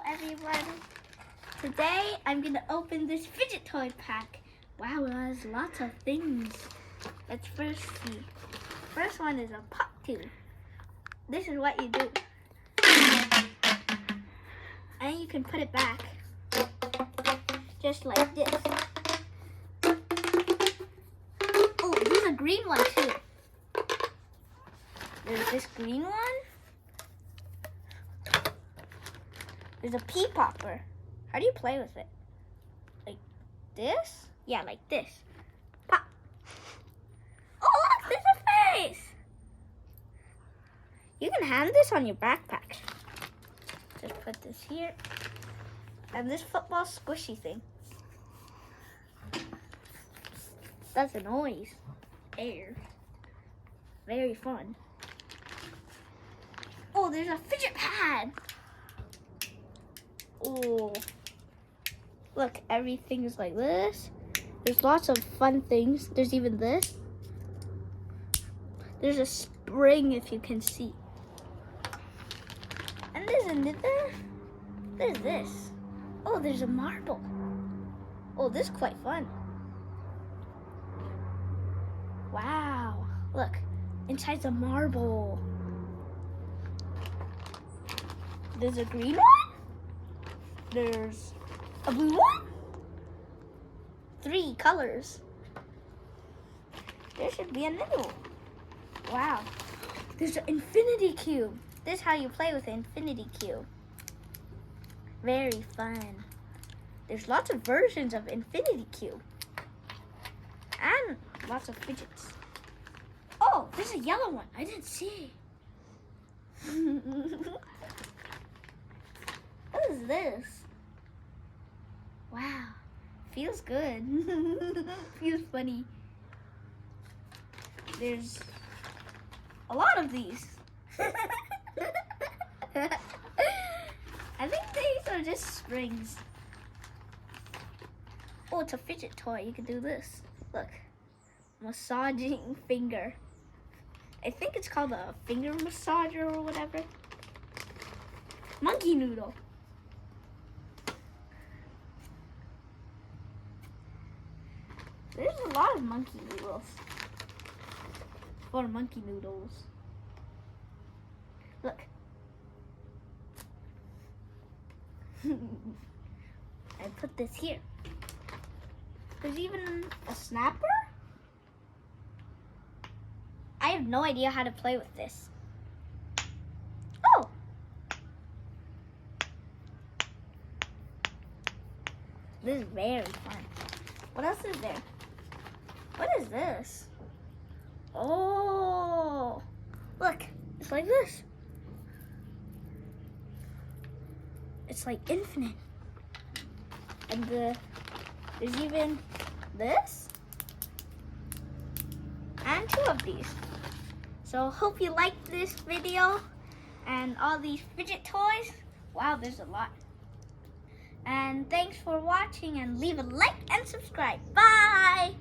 everyone. Today I'm gonna open this fidget toy pack. Wow, it has lots of things. Let's first see. First one is a pop tube. This is what you do. And you can put it back. Just like this. Oh, there's a green one too. There's this green one. There's a Pea Popper. How do you play with it? Like this? Yeah, like this. Pop. Oh, look, there's a face. You can hang this on your backpack. Just put this here. And this football squishy thing. That's a noise. Air. Very fun. Oh, there's a Fidget Pad. Oh, look, everything is like this. There's lots of fun things. There's even this. There's a spring, if you can see. And there's another. There's this. Oh, there's a marble. Oh, this is quite fun. Wow, look, inside's a marble. There's a green one. There's a blue one. 3 colors. There should be another one. Wow. There's an infinity cube. This is how you play with an infinity cube. Very fun. There's lots of versions of infinity cube. And lots of fidgets. Oh, there's a yellow one. I didn't see. What is this? Wow, feels good. Feels funny. There's a lot of these. I think these are just springs. Oh, it's a fidget toy. You can do this. Look, massaging finger. I think it's called a finger massager or whatever. Monkey noodle. There's a lot of monkey noodles. Or monkey noodles. Look. I put this here. There's even a snapper? I have no idea how to play with this. Oh! This is very fun. What else is there? What is this? Oh, look, it's like this. It's like infinite. And there's even this. And 2 of these. So hope you liked this video and all these fidget toys. Wow, there's a lot. And thanks for watching, and leave a like and subscribe. Bye!